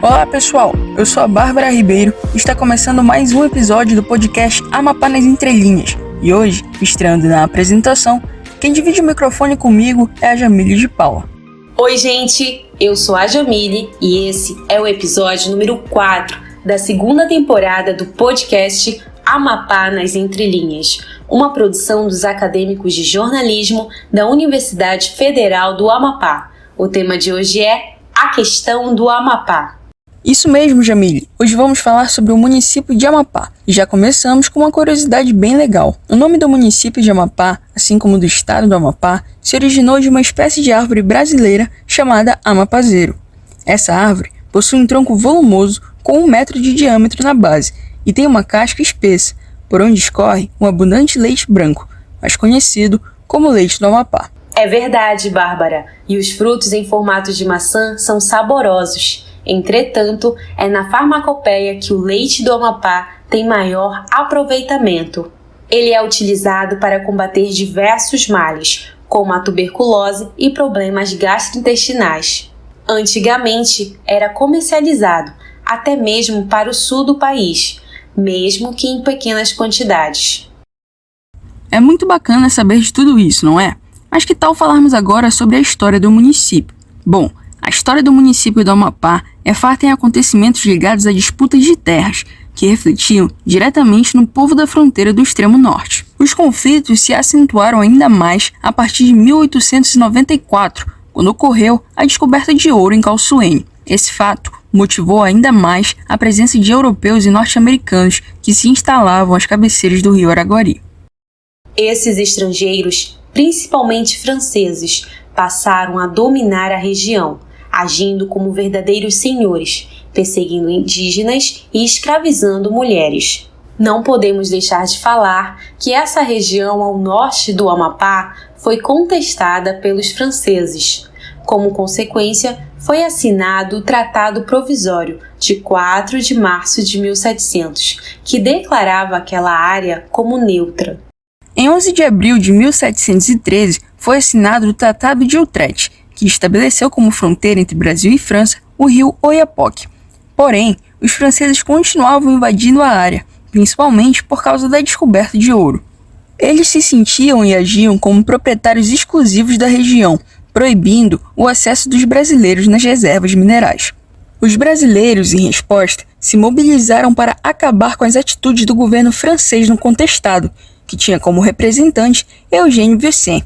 Olá pessoal, eu sou a Bárbara Ribeiro e está começando mais um episódio do podcast Amapá nas Entrelinhas. E hoje, estreando na apresentação, quem divide o microfone comigo é a Jamile de Paula. Oi gente, eu sou a Jamile e esse é o episódio número 4 da segunda temporada do podcast Amapá nas Entrelinhas, uma produção dos acadêmicos de jornalismo da Universidade Federal do Amapá. O tema de hoje é a questão do Amapá. Isso mesmo, Jamile. Hoje vamos falar sobre o município de Amapá. E já começamos com uma curiosidade bem legal. O nome do município de Amapá, assim como do estado do Amapá, se originou de uma espécie de árvore brasileira chamada amapazeiro. Essa árvore possui um tronco volumoso com 1 metro de diâmetro na base e tem uma casca espessa, por onde escorre um abundante leite branco, mais conhecido como leite do Amapá. É verdade, Bárbara. E os frutos em formato de maçã são saborosos. Entretanto, é na farmacopeia que o leite do Amapá tem maior aproveitamento. Ele é utilizado para combater diversos males, como a tuberculose e problemas gastrointestinais. Antigamente, era comercializado até mesmo para o sul do país, mesmo que em pequenas quantidades. É muito bacana saber de tudo isso, não é? Mas que tal falarmos agora sobre a história do município? Bom, a história do município do Amapá é farta em acontecimentos ligados a disputas de terras, que refletiam diretamente no povo da fronteira do extremo norte. Os conflitos se acentuaram ainda mais a partir de 1894, quando ocorreu a descoberta de ouro em Calçoene. Esse fato motivou ainda mais a presença de europeus e norte-americanos que se instalavam às cabeceiras do rio Araguari. Esses estrangeiros, principalmente franceses, passaram a dominar a região, agindo como verdadeiros senhores, perseguindo indígenas e escravizando mulheres. Não podemos deixar de falar que essa região ao norte do Amapá foi contestada pelos franceses. Como consequência, foi assinado o Tratado Provisório de 4 de março de 1700, que declarava aquela área como neutra. Em 11 de abril de 1713, foi assinado o Tratado de Utrecht, que estabeleceu como fronteira entre Brasil e França o rio Oiapoque. Porém, os franceses continuavam invadindo a área, principalmente por causa da descoberta de ouro. Eles se sentiam e agiam como proprietários exclusivos da região, proibindo o acesso dos brasileiros nas reservas minerais. Os brasileiros, em resposta, se mobilizaram para acabar com as atitudes do governo francês no contestado, que tinha como representante Eugène Vincent.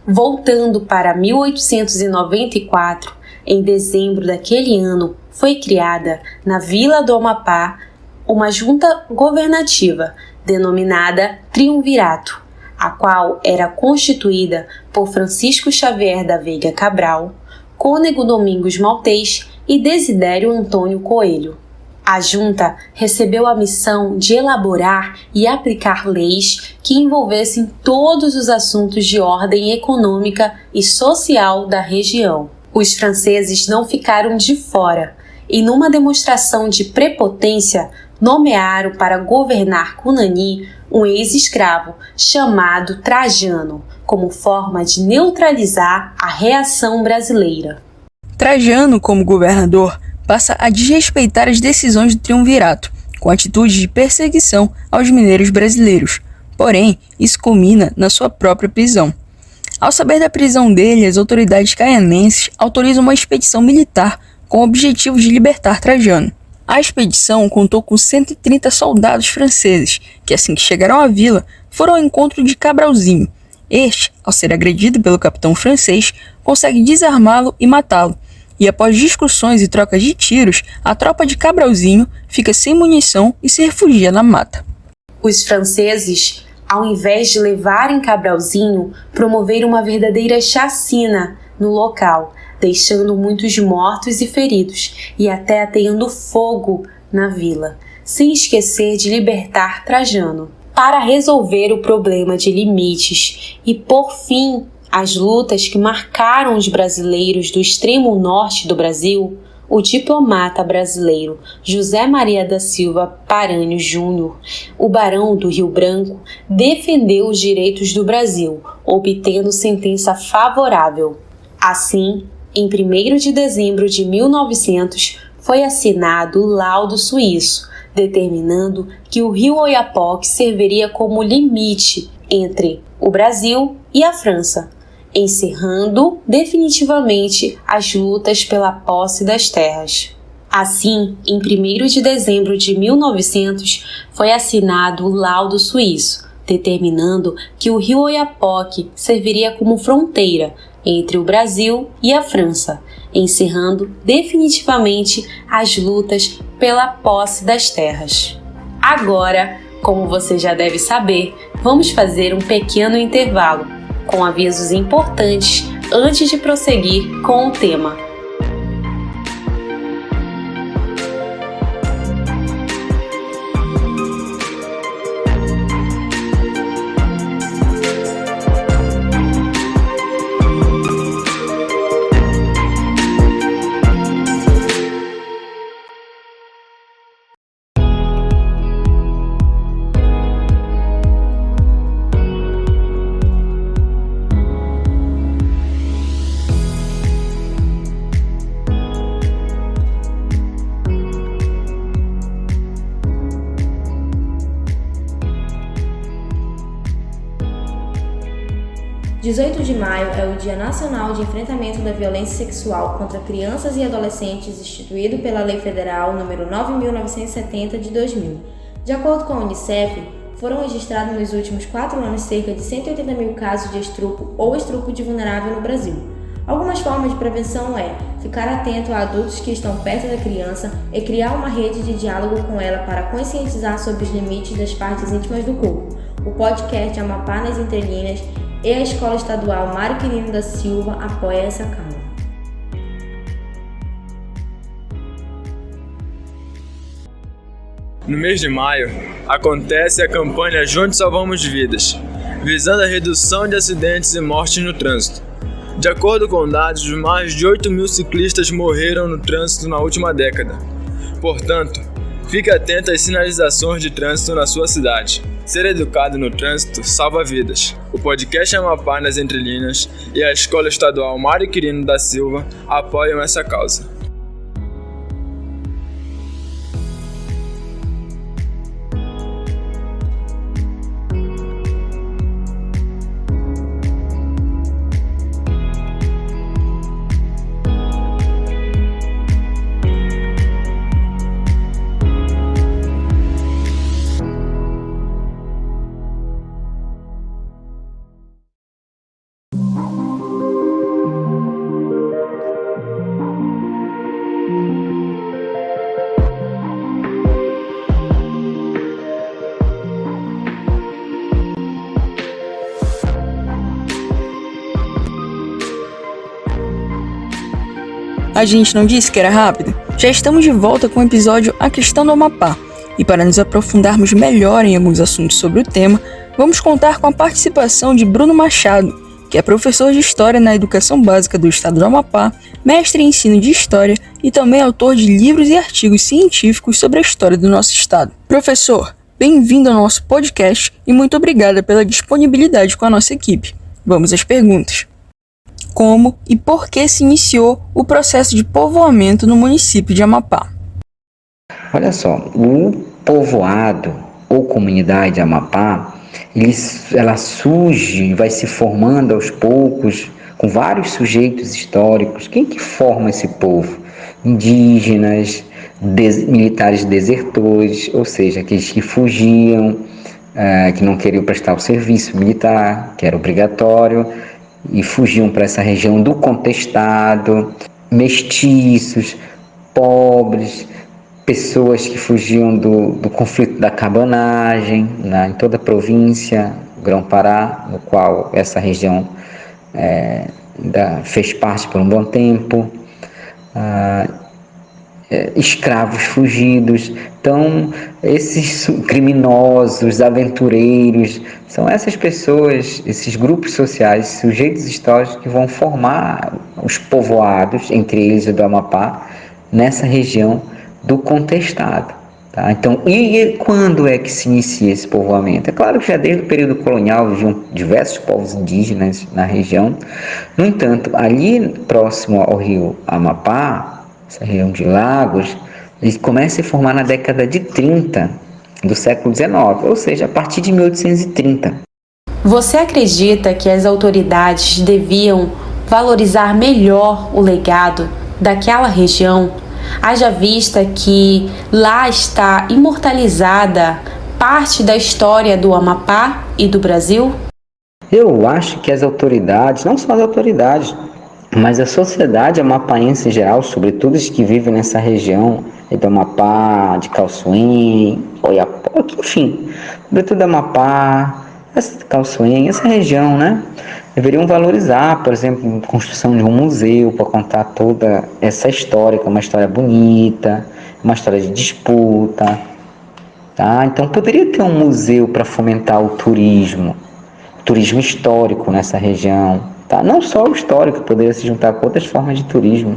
Voltando para 1894, em dezembro daquele ano, foi criada, na Vila do Amapá, uma junta governativa, denominada Triunvirato, a qual era constituída por Francisco Xavier da Veiga Cabral, Cônego Domingos Maltês e Desidério Antônio Coelho. A junta recebeu a missão de elaborar e aplicar leis que envolvessem todos os assuntos de ordem econômica e social da região. Os franceses não ficaram de fora e, numa demonstração de prepotência, nomearam para governar Cunani um ex-escravo chamado Trajano, como forma de neutralizar a reação brasileira. Trajano, como governador, passa a desrespeitar as decisões do Triunvirato, com atitude de perseguição aos mineiros brasileiros. Porém, isso culmina na sua própria prisão. Ao saber da prisão dele, as autoridades caianenses autorizam uma expedição militar com o objetivo de libertar Trajano. A expedição contou com 130 soldados franceses, que assim que chegaram à vila, foram ao encontro de Cabralzinho. Este, ao ser agredido pelo capitão francês, consegue desarmá-lo e matá-lo. E após discussões e trocas de tiros, a tropa de Cabralzinho fica sem munição e se refugia na mata. Os franceses, ao invés de levarem Cabralzinho, promoveram uma verdadeira chacina no local, deixando muitos mortos e feridos, e até ateando fogo na vila, sem esquecer de libertar Trajano. Para resolver o problema de limites e pôr fim às lutas que marcaram os brasileiros do extremo norte do Brasil, o diplomata brasileiro José Maria da Silva Paranhos Júnior, o barão do Rio Branco, defendeu os direitos do Brasil, obtendo sentença favorável. Assim, em 1º de dezembro de 1900, foi assinado o laudo suíço, determinando que o rio Oiapoque serviria como limite entre o Brasil e a França, encerrando definitivamente as lutas pela posse das terras. Assim, em 1º de dezembro de 1900, foi assinado o laudo suíço, determinando que o rio Oiapoque serviria como fronteira entre o Brasil e a França, encerrando definitivamente as lutas pela posse das terras. Agora, como você já deve saber, vamos fazer um pequeno intervalo, com avisos importantes antes de prosseguir com o tema. Dia 18 de maio é o Dia Nacional de Enfrentamento da Violência Sexual contra Crianças e Adolescentes, instituído pela Lei Federal nº 9.970 de 2000. De acordo com a Unicef, foram registrados nos últimos 4 anos cerca de 180 mil casos de estupro ou estupro de vulnerável no Brasil. Algumas formas de prevenção é ficar atento a adultos que estão perto da criança e criar uma rede de diálogo com ela para conscientizar sobre os limites das partes íntimas do corpo. O podcast Amapá nas Entrelinhas e a Escola Estadual Mário Quirino da Silva apoia essa causa. No mês de maio, acontece a campanha Juntos Salvamos Vidas, visando a redução de acidentes e mortes no trânsito. De acordo com dados, mais de 8 mil ciclistas morreram no trânsito na última década. Portanto, fique atento às sinalizações de trânsito na sua cidade. Ser educado no trânsito salva vidas. O podcast Amapá nas Entrelinhas e a Escola Estadual Mário Quirino da Silva apoiam essa causa. A gente não disse que era rápido? Já estamos de volta com o episódio A Questão do Amapá. E para nos aprofundarmos melhor em alguns assuntos sobre o tema, vamos contar com a participação de Bruno Machado, que é professor de História na Educação Básica do Estado do Amapá, mestre em ensino de História e também autor de livros e artigos científicos sobre a história do nosso estado. Professor, bem-vindo ao nosso podcast e muito obrigada pela disponibilidade com a nossa equipe. Vamos às perguntas. Como e por que se iniciou o processo de povoamento no município de Amapá? Olha só, o povoado ou comunidade Amapá, ela surge e vai se formando aos poucos com vários sujeitos históricos. Quem que forma esse povo? Indígenas, militares desertores, ou seja, aqueles que fugiam, que não queriam prestar o serviço militar, que era obrigatório, e fugiam para essa região do contestado, mestiços, pobres, pessoas que fugiam do conflito da cabanagem, em toda a província, Grão-Pará, no qual essa região fez parte por um bom tempo, escravos fugidos. Então, esses criminosos, aventureiros, são essas pessoas, esses grupos sociais, sujeitos históricos que vão formar os povoados, entre eles o do Amapá, nessa região do contestado. Tá? Então, e quando é que se inicia esse povoamento? É claro que já desde o período colonial viviam diversos povos indígenas na região. No entanto, ali próximo ao rio Amapá, essa região de lagos, ele começa a se formar na década de 30 do século XIX, ou seja, a partir de 1830. Você acredita que as autoridades deviam valorizar melhor o legado daquela região, haja vista que lá está imortalizada parte da história do Amapá e do Brasil? Eu acho que as autoridades, não só as autoridades, mas a sociedade amapaense em geral, sobretudo os que vivem nessa região do Amapá, de Calçoém, Oiapoque, enfim, sobretudo Amapá, Calçoém, essa região, né? Deveriam valorizar, por exemplo, a construção de um museu para contar toda essa história, que é uma história bonita, uma história de disputa, tá? Então poderia ter um museu para fomentar o turismo histórico nessa região, tá? Não só o histórico, poderia se juntar com outras formas de turismo,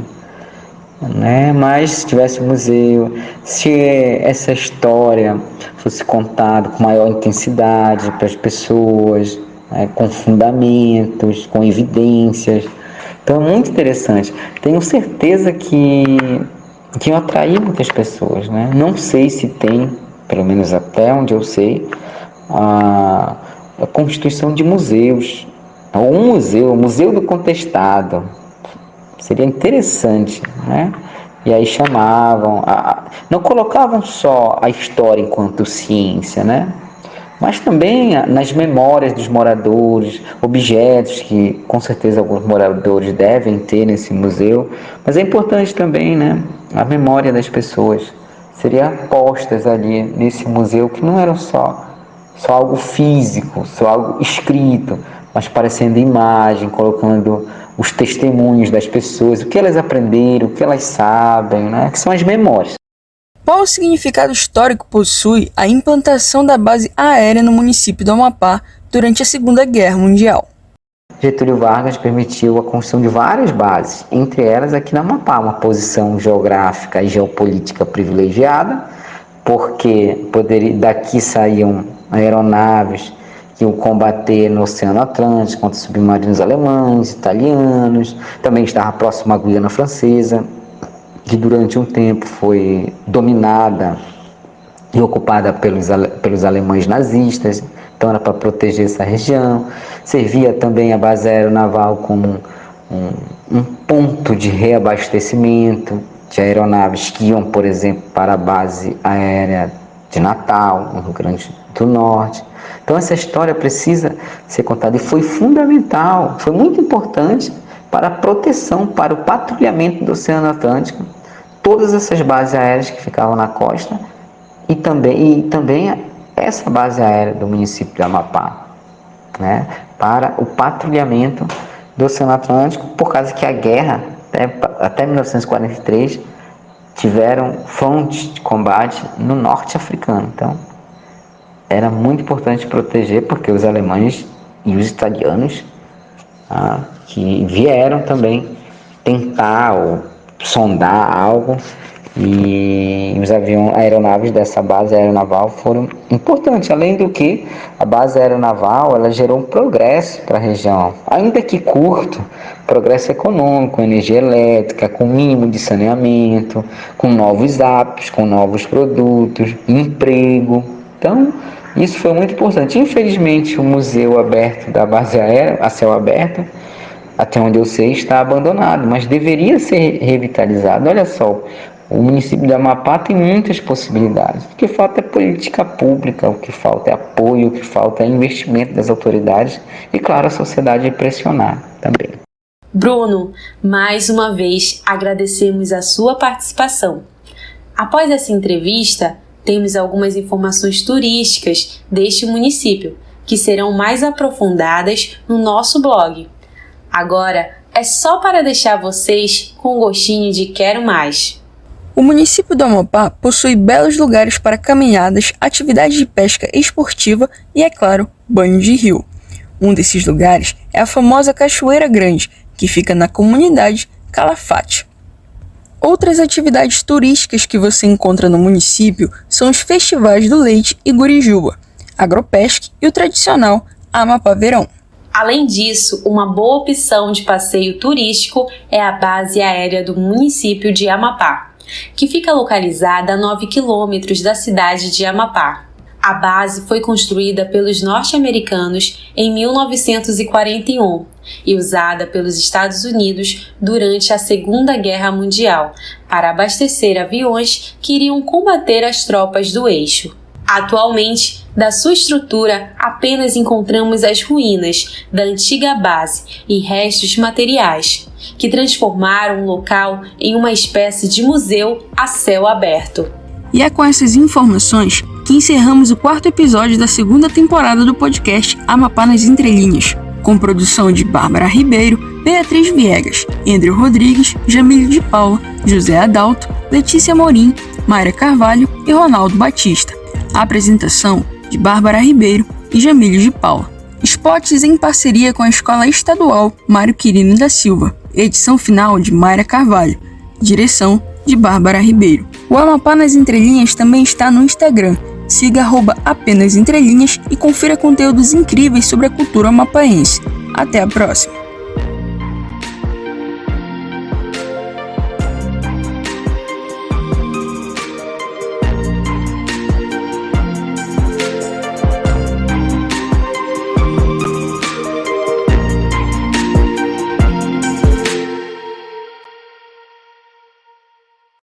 né? Mas se tivesse um museu, se essa história fosse contada com maior intensidade para as pessoas, né? Com fundamentos, com evidências, então é muito interessante. Tenho certeza que eu atraí muitas pessoas, né? Não sei se tem, pelo menos até onde eu sei, a constituição de museus, ou um museu, o Museu do Contestado, seria interessante, né? E aí chamavam, não colocavam só a história enquanto ciência, né? Mas também nas memórias dos moradores, objetos que com certeza alguns moradores devem ter nesse museu, mas é importante também, né? A memória das pessoas seria postas ali nesse museu, que não eram só algo físico, só algo escrito, mas parecendo imagem, colocando os testemunhos das pessoas, o que elas aprenderam, o que elas sabem, né? Que são as memórias. Qual o significado histórico possui a implantação da base aérea no município do Amapá durante a Segunda Guerra Mundial? Getúlio Vargas permitiu a construção de várias bases, entre elas aqui no Amapá, uma posição geográfica e geopolítica privilegiada, porque daqui saíam aeronaves que iam combater no Oceano Atlântico contra submarinos alemães, italianos, também estava próximo à Guiana Francesa, que durante um tempo foi dominada e ocupada pelos alemães nazistas, então era para proteger essa região. Servia também a base aeronaval como um ponto de reabastecimento de aeronaves que iam, por exemplo, para a base aérea de Natal, no Rio Grande do Norte. Então essa história precisa ser contada e foi fundamental, foi muito importante para a proteção, para o patrulhamento do Oceano Atlântico, todas essas bases aéreas que ficavam na costa e também essa base aérea do município de Amapá, né, para o patrulhamento do Oceano Atlântico, por causa que a guerra, até 1943, tiveram frontes de combate no norte africano. Então, era muito importante proteger, porque os alemães e os italianos que vieram também tentar ou sondar algo, e os aeronaves dessa base aeronaval foram importantes. Além do que, a base aeronaval ela gerou um progresso para a região, ainda que curto, progresso econômico, energia elétrica, com mínimo de saneamento, com novos hábitos, com novos produtos, emprego. Então, isso foi muito importante. Infelizmente, o museu aberto da base aérea, a céu aberto, até onde eu sei, está abandonado, mas deveria ser revitalizado. Olha só, o município de Amapá tem muitas possibilidades. O que falta é política pública, o que falta é apoio, o que falta é investimento das autoridades e, claro, a sociedade pressionar também. Bruno, mais uma vez agradecemos a sua participação. Após essa entrevista, temos algumas informações turísticas deste município, que serão mais aprofundadas no nosso blog. Agora, é só para deixar vocês com um gostinho de quero mais. O município do Amapá possui belos lugares para caminhadas, atividades de pesca esportiva e, é claro, banho de rio. Um desses lugares é a famosa Cachoeira Grande, que fica na comunidade Calafate. Outras atividades turísticas que você encontra no município são os festivais do leite e Gurijuba, Agropesc e o tradicional Amapá Verão. Além disso, uma boa opção de passeio turístico é a base aérea do município de Amapá, que fica localizada a 9 quilômetros da cidade de Amapá. A base foi construída pelos norte-americanos em 1941 e usada pelos Estados Unidos durante a Segunda Guerra Mundial para abastecer aviões que iriam combater as tropas do eixo. Atualmente, da sua estrutura, apenas encontramos as ruínas da antiga base e restos materiais, que transformaram o local em uma espécie de museu a céu aberto. E é com essas informações que encerramos o 4º episódio da 2ª temporada do podcast Amapá nas Entrelinhas, com produção de Bárbara Ribeiro, Beatriz Viegas, Andrew Rodrigues, Jamílio de Paula, José Adalto, Letícia Morim, Mayra Carvalho e Ronaldo Batista. A apresentação de Bárbara Ribeiro e Jamílio de Paula. Spots em parceria com a Escola Estadual Mário Quirino da Silva. Edição final de Mayra Carvalho. Direção de Bárbara Ribeiro. O Amapá nas Entrelinhas também está no Instagram. Siga @apenasentrelinhas e confira conteúdos incríveis sobre a cultura amapaense. Até a próxima!